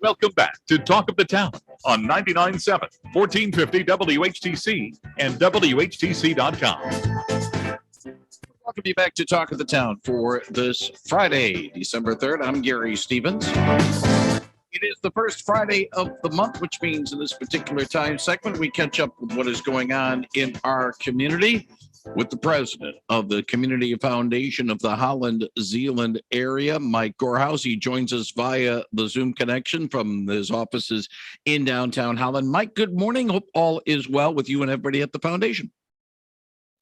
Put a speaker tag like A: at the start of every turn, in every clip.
A: Welcome back to Talk of the Town on 99.7, 1450 WHTC and WHTC.com.
B: Welcome you back to Talk of the Town for this Friday, December 3rd. I'm Gary Stevens. It is the first Friday of the month, which means in this particular time segment, we catch up with what is going on in our community with the president of the Community Foundation of the Holland, Zeeland Area, Mike Goorhouse. He joins us via the Zoom connection from his offices in downtown Holland. Mike, good morning. Hope all is well with you and everybody at the foundation.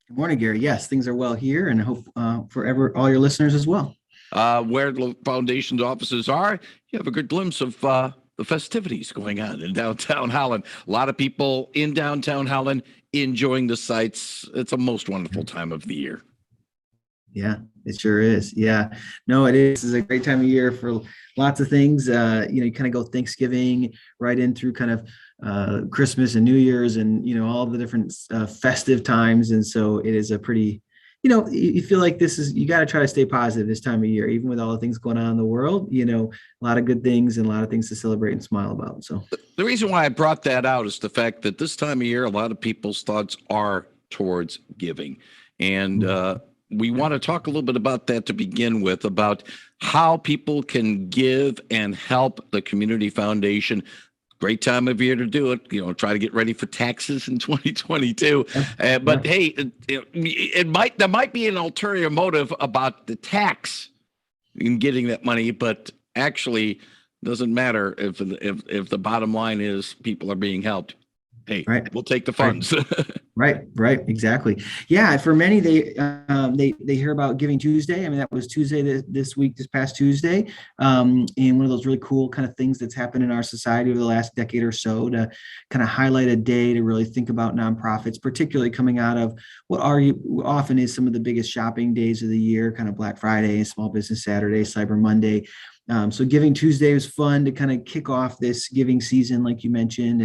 C: Good morning, Gary. Yes, things are well here, and I hope for all your listeners as well.
B: Where the foundation's offices are, you have a good glimpse of the festivities going on in downtown Holland. A lot of people in downtown Holland enjoying the sights. It's a most wonderful time of the year.
C: Yeah, it sure is. Yeah, no, it is. It's a great time of year for lots of things. You kind of go Thanksgiving right in through kind of Christmas and New Year's and, all the different festive times. And so it is a pretty, you feel like you got to try to stay positive this time of year, even with all the things going on in the world, a lot of good things and a lot of things to celebrate and smile about. So
B: the reason why I brought that out is the fact that this time of year, a lot of people's thoughts are towards giving. And we want to talk a little bit about that to begin with, about how people can give and help the Community Foundation. Great time of year to do it. Try to get ready for taxes in 2022. But hey, there might be an ulterior motive about the tax in getting that money, but actually doesn't matter if the bottom line is people are being helped. Hey, right. We'll take the funds.
C: Right, exactly. Yeah, for many, they hear about Giving Tuesday. I mean, that was Tuesday this past Tuesday, and one of those really cool kind of things that's happened in our society over the last decade or so to kind of highlight a day to really think about nonprofits, particularly coming out of what often is some of the biggest shopping days of the year, kind of Black Friday, Small Business Saturday, Cyber Monday. So Giving Tuesday was fun to kind of kick off this giving season, like you mentioned,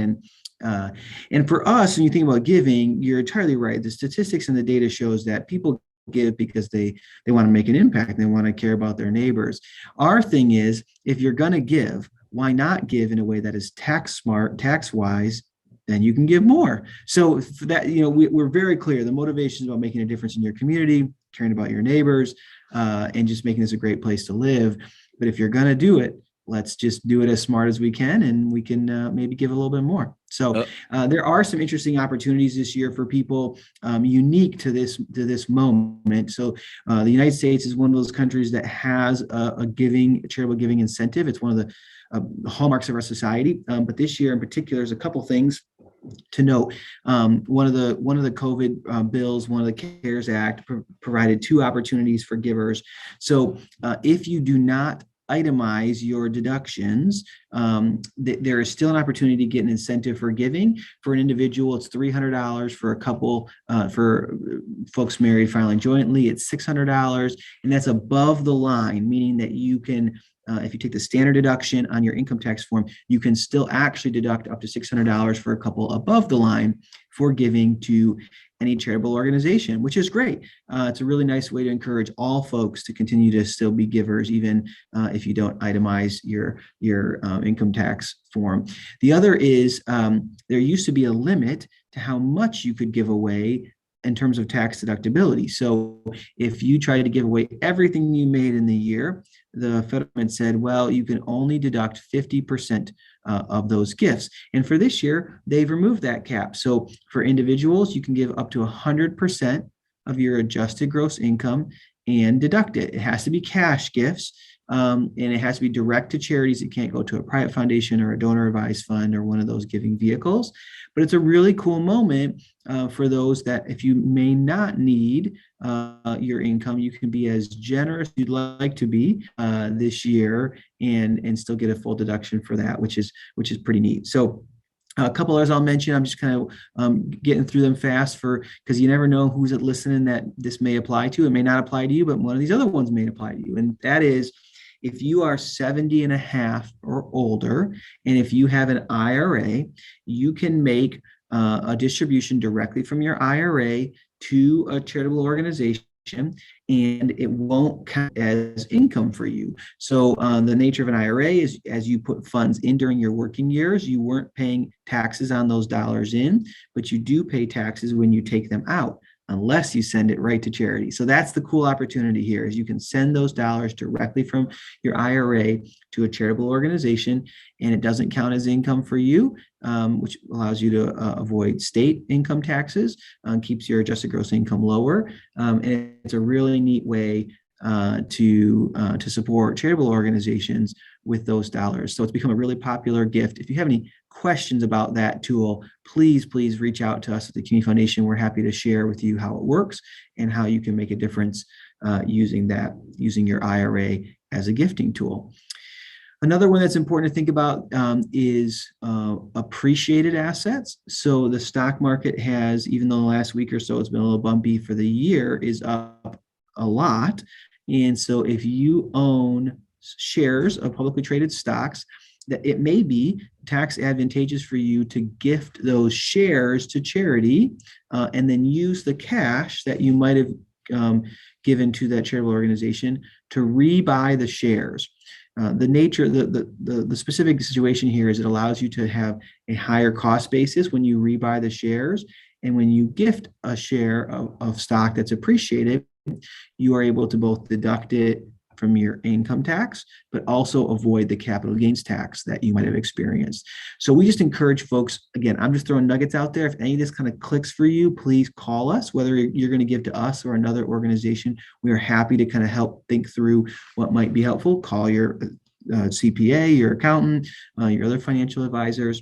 C: and for us, when you think about giving, you're entirely right. The statistics and the data shows that people give because they want to make an impact. They want to care about their neighbors. Our thing is, if you're going to give, why not give in a way that is tax smart, tax wise? Then you can give more. So for that, we're very clear. The motivation is about making a difference in your community, caring about your neighbors, and just making this a great place to live. But if you're going to do it, let's just do it as smart as we can, and we can maybe give a little bit more. So there are some interesting opportunities this year for people unique to this moment. So the United States is one of those countries that has a charitable giving incentive. It's one of the hallmarks of our society. But this year in particular, there's a couple things to note. One of the COVID bills, one of the CARES Act provided two opportunities for givers. So if you do not itemize your deductions, there is still an opportunity to get an incentive for giving. For an individual, it's $300. For a couple, for folks married filing jointly, it's $600, and that's above the line, meaning that you can, if you take the standard deduction on your income tax form, you can still actually deduct up to $600 for a couple above the line for giving to any charitable organization, which is great. It's a really nice way to encourage all folks to continue to still be givers, even if you don't itemize your income tax form. The other is there used to be a limit to how much you could give away in terms of tax deductibility. So if you try to give away everything you made in the year, the federal government said, well, you can only deduct 50% of those gifts. And for this year, they've removed that cap. So for individuals, you can give up to 100% of your adjusted gross income and deduct it. It has to be cash gifts, and it has to be direct to charities. It can't go to a private foundation or a donor advised fund or one of those giving vehicles. But it's a really cool moment for those that if you may not need your income, you can be as generous as you'd like to be this year and still get a full deduction for that, which is pretty neat. So a couple others I'll mention. I'm just kind of getting through them fast because you never know who's listening that this may apply to. It may not apply to you, but one of these other ones may apply to you. And that is, if you are 70 and a half or older, and if you have an IRA, you can make a distribution directly from your IRA to a charitable organization and it won't count as income for you. So the nature of an IRA is, as you put funds in during your working years, you weren't paying taxes on those dollars in, but you do pay taxes when you take them out, unless you send it right to charity. So that's the cool opportunity here, is you can send those dollars directly from your IRA to a charitable organization, and it doesn't count as income for you, which allows you to avoid state income taxes, keeps your adjusted gross income lower, and it's a really neat way to support charitable organizations with those dollars. So it's become a really popular gift. If you have any questions about that tool, please reach out to us at the Community Foundation. We're happy to share with you how it works and how you can make a difference using your IRA as a gifting tool. Another one that's important to think about is appreciated assets. So the stock market has, even though the last week or so it's been a little bumpy, for the year is up a lot. And so if you own shares of publicly traded stocks, that it may be tax advantageous for you to gift those shares to charity, and then use the cash that you might have given to that charitable organization to rebuy the shares. The nature, the specific situation here is it allows you to have a higher cost basis when you rebuy the shares. And when you gift a share of stock that's appreciated, you are able to both deduct it from your income tax, but also avoid the capital gains tax that you might have experienced. So we just encourage folks, again, I'm just throwing nuggets out there. If any of this kind of clicks for you, please call us, whether you're going to give to us or another organization. We are happy to kind of help think through what might be helpful. Call your CPA, your accountant, your other financial advisors.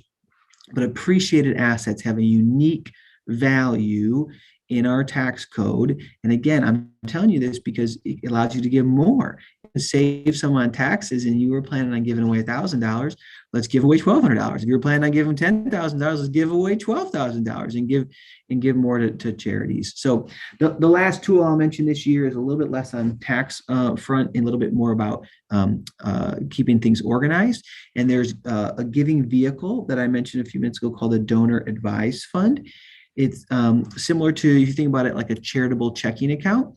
C: But appreciated assets have a unique value in our tax code. And again, I'm telling you this because it allows you to give more. Save someone on taxes and you were planning on giving away $1,000, let's give away $1,200. If you're planning on giving $10,000, let's give away $12,000 and give more to charities. So the last tool I'll mention this year is a little bit less on tax front and a little bit more about keeping things organized. And there's a giving vehicle that I mentioned a few minutes ago called a donor advised fund. It's similar to, if you think about it, like a charitable checking account.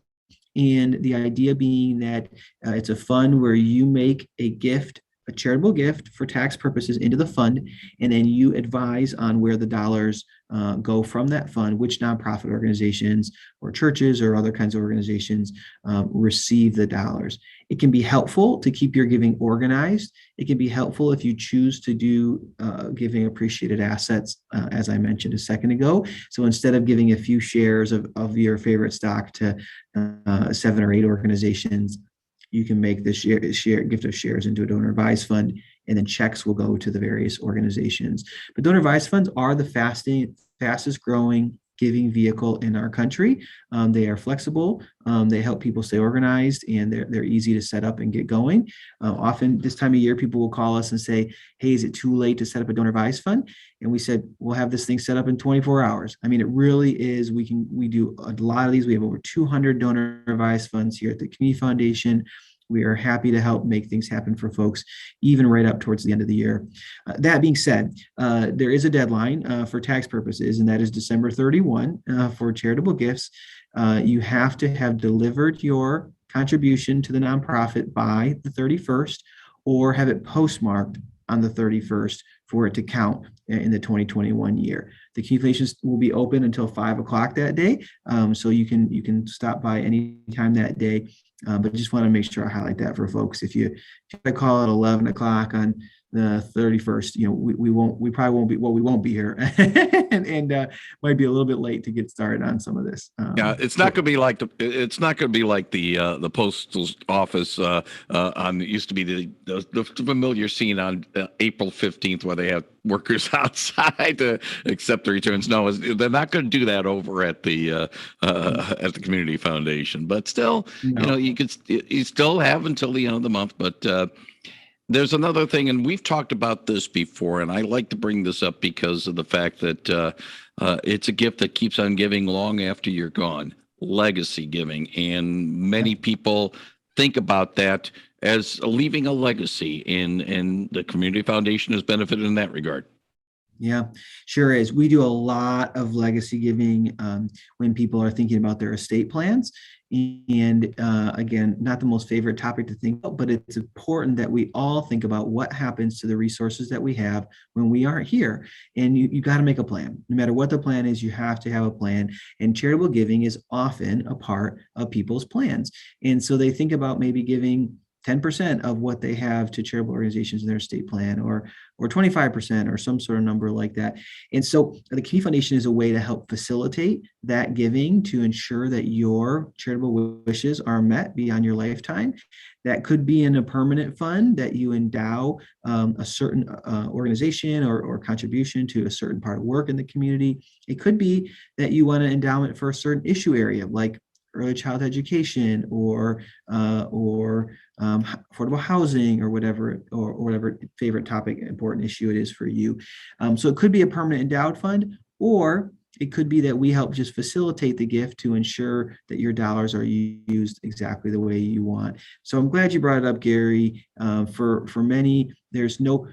C: And the idea being that it's a fund where you make a gift, a charitable gift for tax purposes into the fund, and then you advise on where the dollars go from that fund, which nonprofit organizations or churches or other kinds of organizations receive the dollars. It can be helpful to keep your giving organized. It can be helpful if you choose to do giving appreciated assets, as I mentioned a second ago. So instead of giving a few shares of your favorite stock to 7 or 8 organizations, you can make the gift of shares into a donor advised fund, and then checks will go to the various organizations. But donor advised funds are the fastest growing giving vehicle in our country. They are flexible. They help people stay organized, and they're easy to set up and get going. Often this time of year, people will call us and say, hey, is it too late to set up a donor advised fund? And we said, we'll have this thing set up in 24 hours. I mean, it really is. We do a lot of these. We have over 200 donor advised funds here at the Community Foundation. We are happy to help make things happen for folks, even right up towards the end of the year. That being said, there is a deadline for tax purposes, and that is December 31 for charitable gifts. You have to have delivered your contribution to the nonprofit by the 31st, or have it postmarked on the 31st for it to count in the 2021 year. The Community Foundation will be open until 5 o'clock that day, so you can stop by any time that day. But just want to make sure I highlight that for folks. If you call it 11 o'clock on the 31st, we probably won't be, we won't be here and might be a little bit late to get started on some of this.
B: Yeah, it's not going to be like the postal office on it used to be the familiar scene on April 15th where they have workers outside to accept the returns. No, they're not going to do that over at the Community Foundation. But still,
C: No.
B: you still have until the end of the month. But there's another thing, and we've talked about this before, and I like to bring this up because of the fact that it's a gift that keeps on giving long after you're gone. Legacy giving, and many people think about that as leaving a legacy, and the Community Foundation has benefited in that regard.
C: Yeah, sure is. We do a lot of legacy giving when people are thinking about their estate plans. And again, not the most favorite topic to think about, but it's important that we all think about what happens to the resources that we have when we aren't here. And you got to make a plan. No matter what the plan is, you have to have a plan. And charitable giving is often a part of people's plans. And so they think about maybe giving 10% of what they have to charitable organizations in their estate plan, or 25%, or some sort of number like that. And so the Key Foundation is a way to help facilitate that giving to ensure that your charitable wishes are met beyond your lifetime. That could be in a permanent fund that you endow a certain organization or contribution to a certain part of work in the community. It could be that you want an endowment for a certain issue area, like early childhood education or affordable housing, or whatever favorite topic, important issue it is for you. So it could be a permanent endowed fund, or it could be that we help just facilitate the gift to ensure that your dollars are used exactly the way you want. So I'm glad you brought it up, Gary. For many, there's no,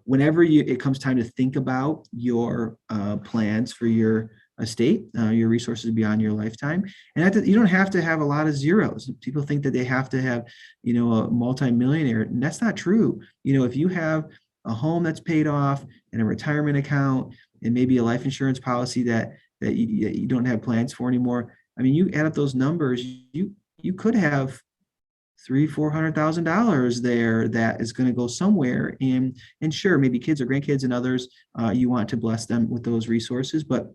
C: whenever it comes time to think about your plans for your estate, your resources beyond your lifetime. And you don't have to have a lot of zeros. People think that they have to have, a multimillionaire, and that's not true. If you have a home that's paid off and a retirement account and maybe a life insurance policy that you don't have plans for anymore, I mean, you add up those numbers, you could have $300,000-$400,000 there that is going to go somewhere. And sure, maybe kids or grandkids and others, you want to bless them with those resources, but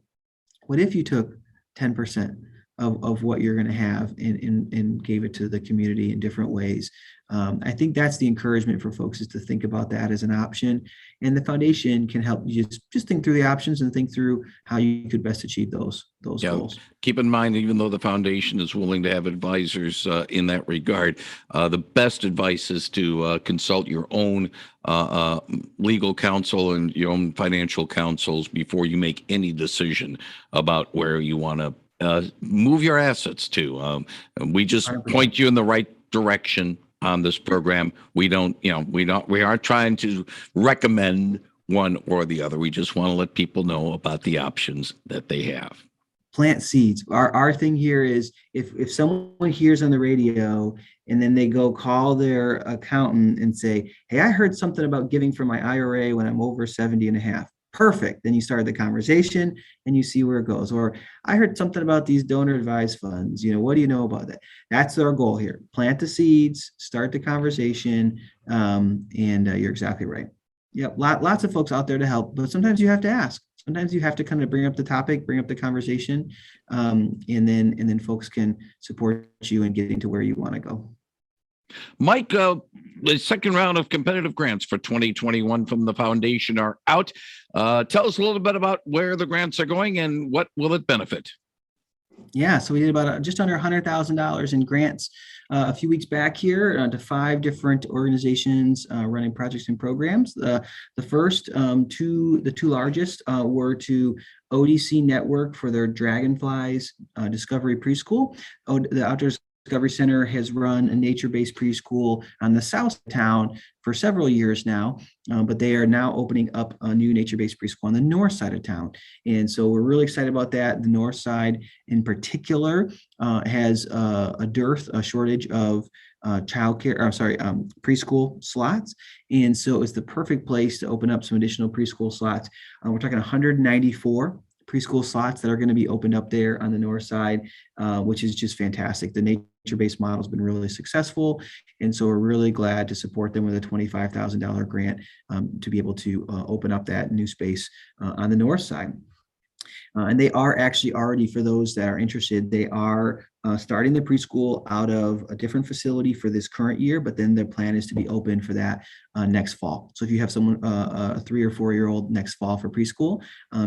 C: what if you took 10% of what you're going to have and gave it to the community in different ways? I think that's the encouragement for folks, is to think about that as an option. And the foundation can help you just think through the options and think through how you could best achieve those goals.
B: Keep in mind, even though the foundation is willing to have advisors in that regard, the best advice is to consult your own legal counsel and your own financial counsels before you make any decision about where you want to move your assets to. We just 100%. Point you in the right direction on this program. We aren't trying to recommend one or the other. We just want to let people know about the options that they have.
C: Plant seeds. Our thing here is, if someone hears on the radio and then they go call their accountant and say, hey, I heard something about giving for my IRA when I'm over 70 and a half. Perfect. Then you start the conversation and you see where it goes. Or I heard something about these donor advised funds. What do you know about that? That's our goal here. Plant the seeds, start the conversation. And you're exactly right. Yep. Lots of folks out there to help, but sometimes you have to ask. Sometimes you have to kind of bring up the topic, bring up the conversation, and then folks can support you in getting to where you want to go.
B: Mike, the second round of competitive grants for 2021 from the foundation are out. Tell us a little bit about where the grants are going and what will it benefit?
C: Yeah, so we did about just under $100,000 in grants a few weeks back here to 5 different organizations running projects and programs. The two largest were to ODC Network for their Dragonflies Discovery Preschool. The Outdoors Discovery Center has run a nature-based preschool on the south of town for several years now, but they are now opening up a new nature-based preschool on the north side of town. And so we're really excited about that. The north side in particular has a shortage of preschool slots. And so it's the perfect place to open up some additional preschool slots. We're talking 194 preschool slots that are going to be opened up there on the north side, which is just fantastic. The nature-based model has been really successful, and so we're really glad to support them with a $25,000 grant to be able to open up that new space on the north side. And they are actually already, for those that are interested, they are starting the preschool out of a different facility for this current year, but then their plan is to be open for that next fall. So if you have someone, a 3 or 4 year old next fall for preschool,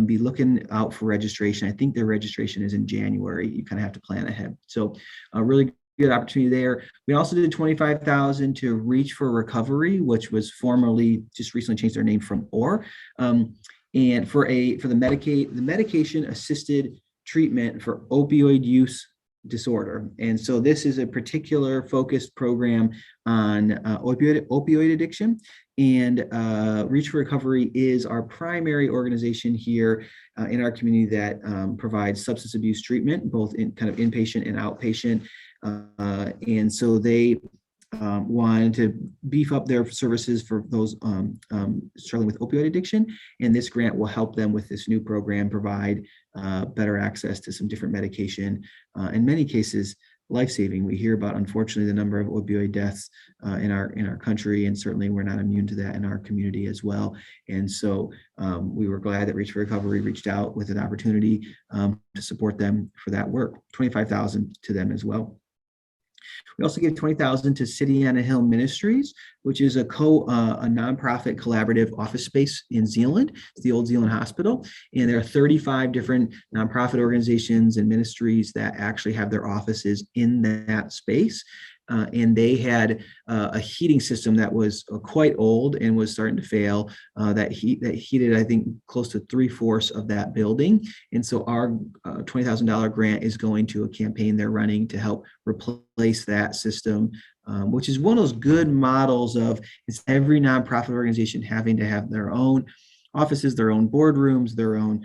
C: be looking out for registration. I think their registration is in January. You kind of have to plan ahead. So a really good opportunity there. We also did $25,000 to Reach for Recovery, which was formerly just recently changed their name from OR. And for the medication assisted treatment for opioid use disorder. And so this is a particular focused program on opioid addiction. And Reach for Recovery is our primary organization here in our community that provides substance abuse treatment, both in kind of inpatient and outpatient. And so they wanted to beef up their services for those struggling with opioid addiction. And this grant will help them with this new program provide better access to some different medication. In many cases, life-saving. We hear about, unfortunately, the number of opioid deaths in our country, and certainly we're not immune to that in our community as well. And so we were glad that Reach for Recovery reached out with an opportunity to support them for that work. $25,000 to them as well. We also gave $20,000 to City on a Hill Ministries, which is a nonprofit collaborative office space in Zeeland. It's the old Zeeland Hospital, and there are 35 different nonprofit organizations and ministries that actually have their offices in that space. And they had a heating system that was quite old and was starting to fail. That heated, I think, close to 3/4 of that building. And so our $20,000 grant is going to a campaign they're running to help replace that system, which is one of those good models of it's every nonprofit organization having to have their own offices, their own boardrooms, their own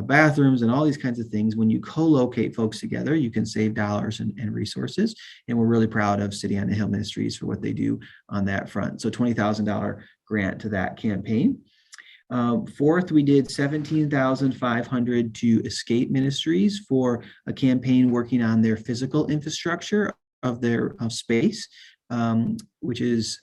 C: bathrooms, and all these kinds of things. When you co-locate folks together, you can save dollars and resources. And we're really proud of City on the Hill Ministries for what they do on that front. So $20,000 grant to that campaign. Fourth, we did $17,500 to Escape Ministries for a campaign working on their physical infrastructure of their space, which is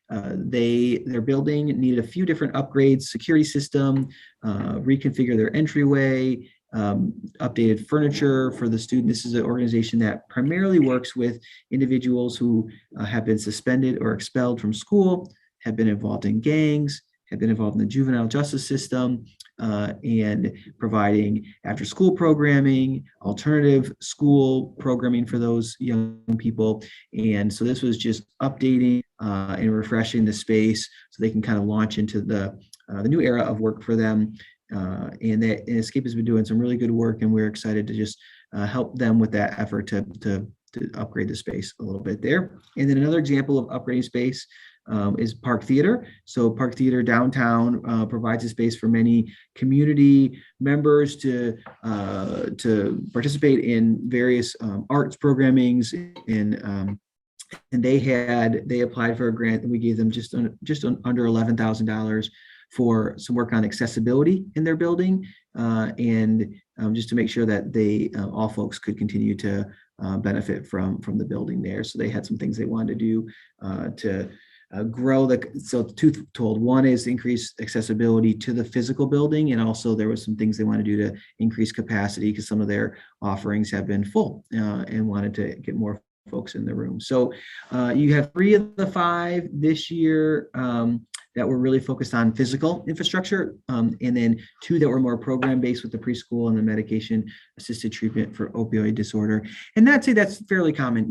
C: their building needed a few different upgrades, security system, reconfigure their entryway, updated furniture for the student. This is an organization that primarily works with individuals who have been suspended or expelled from school, have been involved in gangs, have been involved in the juvenile justice system, and providing after-school programming, alternative school programming for those young people. And so this was just updating and refreshing the space so they can kind of launch into the new era of work for them. And Escape has been doing some really good work, and we're excited to just help them with that effort to upgrade the space a little bit there. And then another example of upgrading space is Park Theater. So Park Theater downtown provides a space for many community members to participate in various arts programmings, and they applied for a grant, and we gave them just under $11,000 for some work on accessibility in their building, and just to make sure that they all folks could continue to benefit from the building there. So they had some things they wanted to do to grow so twofold. One is increase accessibility to the physical building, and also there was some things they want to do to increase capacity because some of their offerings have been full, and wanted to get more folks in the room. So you have 3 of the 5 this year that were really focused on physical infrastructure, and then 2 that were more program-based with the preschool and the medication-assisted treatment for opioid disorder. And I'd say that's fairly common.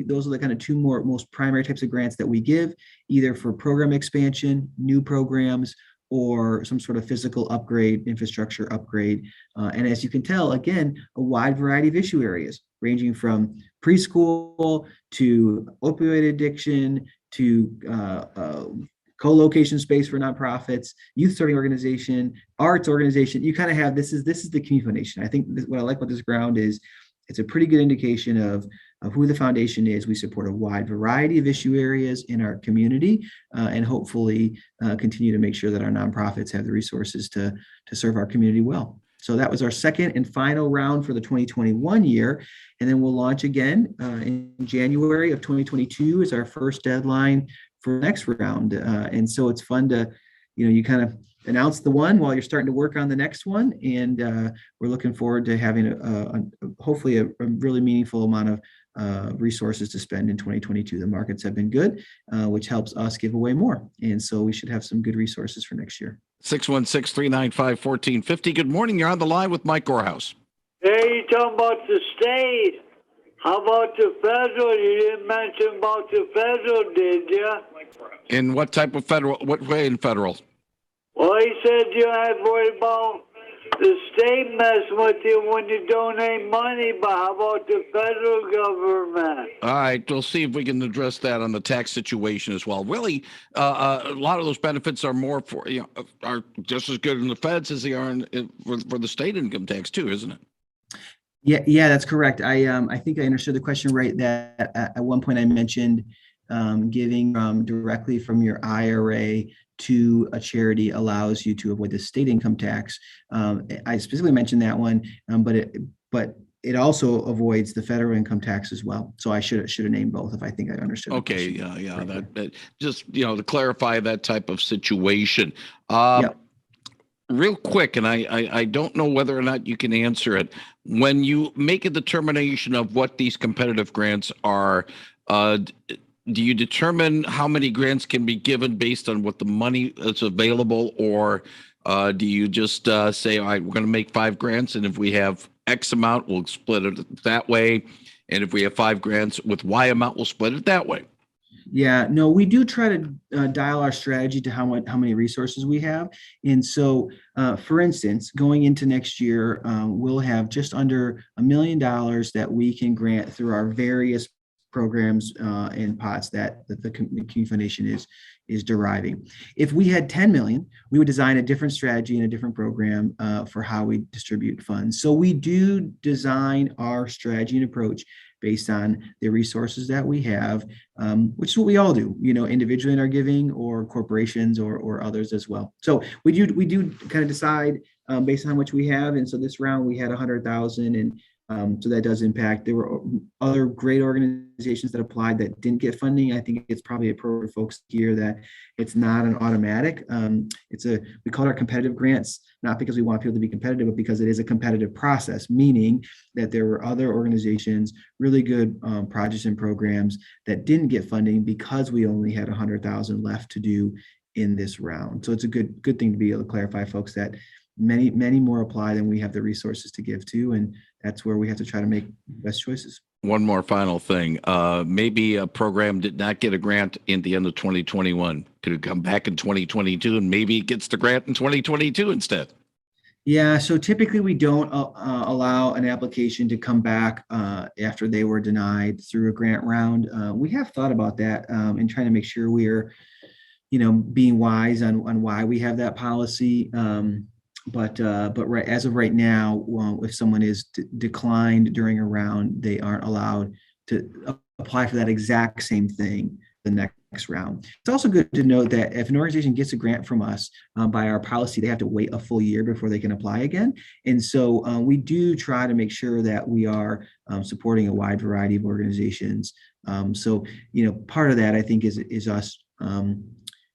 C: Those are the kind of 2 most primary types of grants that we give, either for program expansion, new programs, or some sort of physical upgrade, infrastructure upgrade. And as you can tell, again, a wide variety of issue areas, ranging from preschool to opioid addiction to co-location space for nonprofits, youth serving organization, arts organization. You kind of have this is the community foundation. I think what I like about this ground is it's a pretty good indication of who the foundation is. We support a wide variety of issue areas in our community, and hopefully continue to make sure that our nonprofits have the resources to serve our community well. So that was our second and final round for the 2021 year. And then we'll launch again in January of 2022 is our first deadline for the next round. And so it's fun to, you kind of announce the one while you're starting to work on the next one. And we're looking forward to having hopefully a really meaningful amount of resources to spend in 2022. The markets have been good, which helps us give away more. And so we should have some good resources for next year.
B: 616-395-1450. Good morning. You're on the line with Mike Goorhouse.
D: Hey, you talking about the state? How about the federal? You didn't mention about the federal, did you?
B: In what type of federal? What way in federal?
D: Well, he said you had worried about the state mess with you when you donate money, but how about the federal government?
B: All right, we'll see if we can address that on the tax situation as well. Really, a lot of those benefits are more for are just as good in the feds as they are for the state income tax too, isn't it?
C: Yeah, that's correct. I think I understood the question right. That at one point I mentioned giving directly from your IRA to a charity allows you to avoid the state income tax. I specifically mentioned that one, but it also avoids the federal income tax as well. So I should have named both if I think I understood.
B: Okay, yeah. That just to clarify that type of situation.
C: Yep.
B: Real quick, and I don't know whether or not you can answer it. When you make a determination of what these competitive grants are, do you determine how many grants can be given based on what the money that's available, or do you just say, all right, we're going to make 5 grants, and if we have X amount, we'll split it that way, and if we have 5 grants with Y amount, we'll split it that way?
C: Yeah, no, we do try to dial our strategy to how many resources we have. And so, for instance, going into next year, we'll have just under $1 million that we can grant through our various programs and pots that the Community Foundation is deriving. If we had 10 million, we would design a different strategy and a different program for how we distribute funds. So we do design our strategy and approach based on the resources that we have, which is what we all do, individually in our giving, or corporations or others as well. So we do kind of decide based on how much we have. And so this round we had 100,000, and so that does impact. There were other great organizations that applied that didn't get funding. I think it's probably appropriate for folks here that it's not an automatic. We call it our competitive grants, not because we want people to be competitive, but because it is a competitive process, meaning that there were other organizations, really good projects and programs that didn't get funding because we only had 100,000 left to do in this round. So it's a good thing to be able to clarify, folks, that many more apply than we have the resources to give to, and that's where we have to try to make best choices.
B: One more final thing. Maybe a program did not get a grant in the end of 2021. Could it come back in 2022 and maybe it gets the grant in 2022 instead?
C: Yeah, so typically we don't allow an application to come back after they were denied through a grant round. We have thought about that and trying to make sure we're, being wise on why we have that policy. But right as of right now, if someone is declined during a round, they aren't allowed to apply for that exact same thing the next round. It's also good to note that if an organization gets a grant from us, by our policy, they have to wait a full year before they can apply again. And so we do try to make sure that we are supporting a wide variety of organizations. So part of that, I think, is us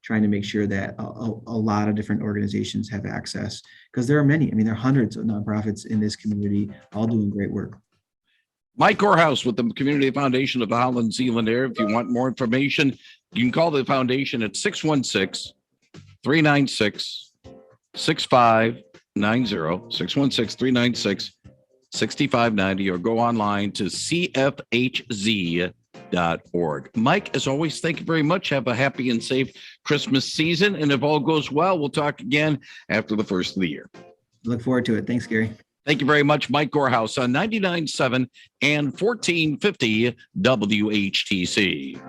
C: trying to make sure that a lot of different organizations have access, because there are many. I mean, there are hundreds of nonprofits in this community, all doing great work.
B: Mike Goorhouse with the Community Foundation of the Holland Zeeland Area. If you want more information, you can call the foundation at 616-396-6590, 616-396-6590, or go online to cfhz.org. Mike, as always, thank you very much. Have a happy and safe Christmas season. And if all goes well, we'll talk again after the first of the year.
C: Look forward to it. Thanks, Gary.
B: Thank you very much, Mike Goorhouse on 99.7 and 1450 WHTC.